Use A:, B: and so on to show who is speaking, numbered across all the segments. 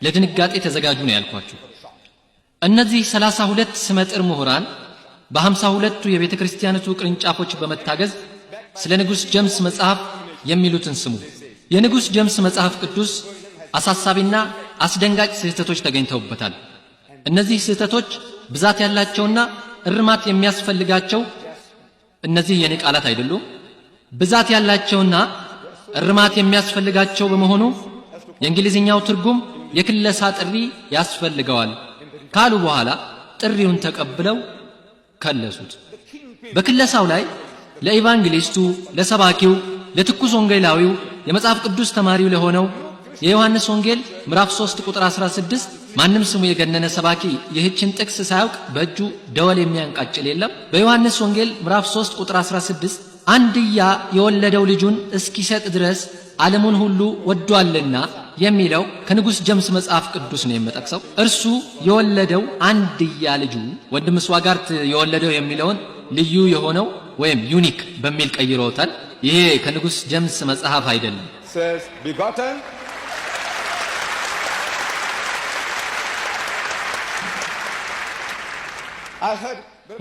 A: ለድንጋጤ ተዘጋጁ ነው ያልኳችሁ። እነዚህ 32 ስመጥር ምሁራን በ52ቱ የቤተ ክርስቲያኒቱ ቅርንጫፎች በመታገዝ ስለ ንጉስ ጀምስ መጽሐፍ የሚሉትን ስሙ። የንጉስ ጀምስ መጽሐፍ ቅዱስ አሳሳቢና አስደንጋጭ ስህተቶች ተገኝተውበታል። እነዚህ ስህተቶች ብዛት ያላቸውና እርማት የሚያስፈልጋቸው እነዚህ የኔ ቃላት አይደሉም። ብዛት ያላቸውና እርማት የሚያስፈልጋቸው በመሆኑ የእንግሊዝኛው ትርጉም የክለሳ ጥሪ ያስፈልገዋል ካሉ በኋላ ጥሪውን ተቀብለው ከለሱት። በክለሳው ላይ ለኢቫንጀሊስቱ፣ ለሰባኪው፣ ለትኩስ ወንጌላዊው፣ የመጽሐፍ ቅዱስ ተማሪው ለሆነው የዮሐንስ ወንጌል ምዕራፍ 3 ቁጥር 16 ማንም ስሙ የገነነ ሰባኪ ይህችን ጥቅስ ሳያውቅ በእጁ ደወል የሚያንቃጭል የለም። በዮሐንስ ወንጌል ምዕራፍ 3 ቁጥር 16 አንድያ የወለደው ልጁን እስኪሰጥ ድረስ ዓለሙን ሁሉ ወዷልና የሚለው ከንጉስ ጀምስ መጽሐፍ ቅዱስ ነው የምጠቅሰው። እርሱ የወለደው አንድያ ልጁ ወንድም ስዋጋርት የወለደው የሚለውን ልዩ የሆነው ወይም ዩኒክ በሚል ቀይሮታል። ይሄ ከንጉስ ጀምስ መጽሐፍ አይደለም።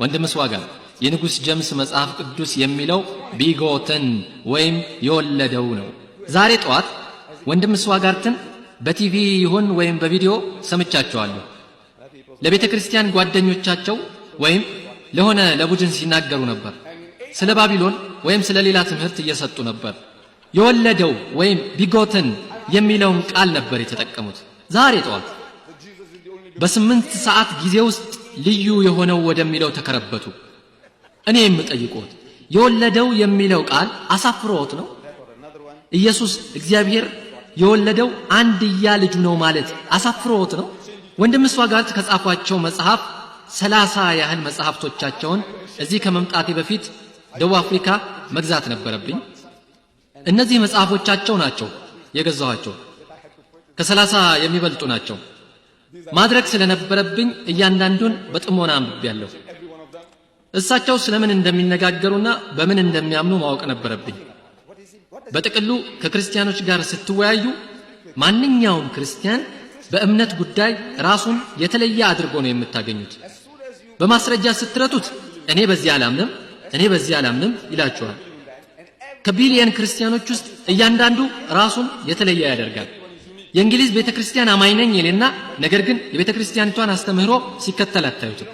A: ወንድም ስዋጋርት የንጉስ ጀምስ መጽሐፍ ቅዱስ የሚለው ቢጎተን ወይም የወለደው ነው። ዛሬ ጠዋት ወንድም ስዋጋርትን በቲቪ ይሁን ወይም በቪዲዮ ሰምቻቸዋለሁ። ለቤተ ክርስቲያን ጓደኞቻቸው ወይም ለሆነ ለቡድን ሲናገሩ ነበር። ስለ ባቢሎን ወይም ስለ ሌላ ትምህርት እየሰጡ ነበር። የወለደው ወይም ቢጎተን የሚለውን ቃል ነበር የተጠቀሙት። ዛሬ ጠዋት በ8 ሰዓት ጊዜ ውስጥ ልዩ የሆነው ወደሚለው ተከረበቱ። እኔ የምጠይቆት የወለደው የሚለው ቃል አሳፍሮት ነው? ኢየሱስ እግዚአብሔር የወለደው አንድያ ልጁ ነው ማለት አሳፍሮት ነው? ወንድም ስዋጋርት ከጻፏቸው መጽሐፍ 30 ያህል መጽሐፍቶቻቸውን እዚህ ከመምጣቴ በፊት ደቡብ አፍሪካ መግዛት ነበረብኝ። እነዚህ መጽሐፎቻቸው ናቸው የገዛኋቸው። ከ30 የሚበልጡ ናቸው። ማድረግ ስለነበረብኝ እያንዳንዱን በጥሞና አንብቤያለሁ። እሳቸው ስለምን እንደሚነጋገሩና በምን እንደሚያምኑ ማወቅ ነበረብኝ። በጥቅሉ ከክርስቲያኖች ጋር ስትወያዩ ማንኛውም ክርስቲያን በእምነት ጉዳይ ራሱን የተለየ አድርጎ ነው የምታገኙት። በማስረጃ ስትረቱት እኔ በዚህ አላምንም ይላችኋል። ከቢሊየን ክርስቲያኖች ውስጥ እያንዳንዱ ራሱን የተለየ ያደርጋል። የእንግሊዝ ቤተክርስቲያን አማኝ ነኝ ይልና ነገር ግን የቤተክርስቲያኒቷን አስተምህሮ ሲከተል አታዩትም።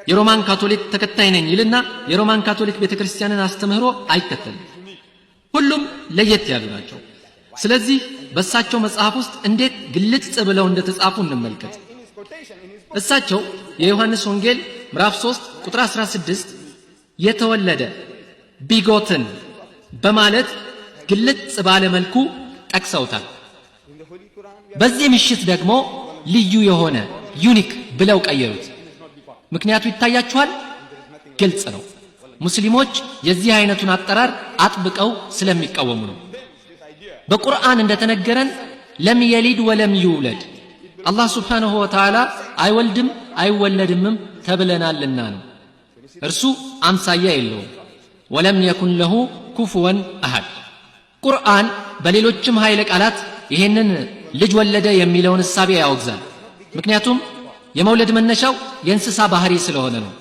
A: የሮማን ካቶሊክ ተከታይ ነኝ ይልና የሮማን ካቶሊክ ቤተክርስቲያንን አስተምህሮ አይከተልም። ሁሉም ለየት ያሉ ናቸው። ስለዚህ በእሳቸው መጽሐፍ ውስጥ እንዴት ግልጽ ብለው እንደተጻፉ እንመልከት። እሳቸው የዮሐንስ ወንጌል ምዕራፍ 3 ቁጥር 16 የተወለደ ቢጎትን በማለት ግልጽ ባለ መልኩ ጠቅሰውታል። በዚህ ምሽት ደግሞ ልዩ የሆነ ዩኒክ ብለው ቀየሩት። ምክንያቱ ይታያችኋል፣ ግልጽ ነው። ሙስሊሞች የዚህ አይነቱን አጠራር አጥብቀው ስለሚቃወሙ ነው። በቁርአን እንደተነገረን ለም የሊድ ወለም ይውለድ አላህ ሱብሓነሁ ወተዓላ አይወልድም አይወለድምም ተብለናልና ነው። እርሱ አምሳያ የለውም። ወለም የኩን ለሁ ኩፉወን አሐድ። ቁርአን በሌሎችም ኃይለ ቃላት ይሄንን ልጅ ወለደ የሚለውን እሳቤ ያወግዛል። ምክንያቱም የመውለድ መነሻው የእንስሳ ባህሪ ስለሆነ ነው።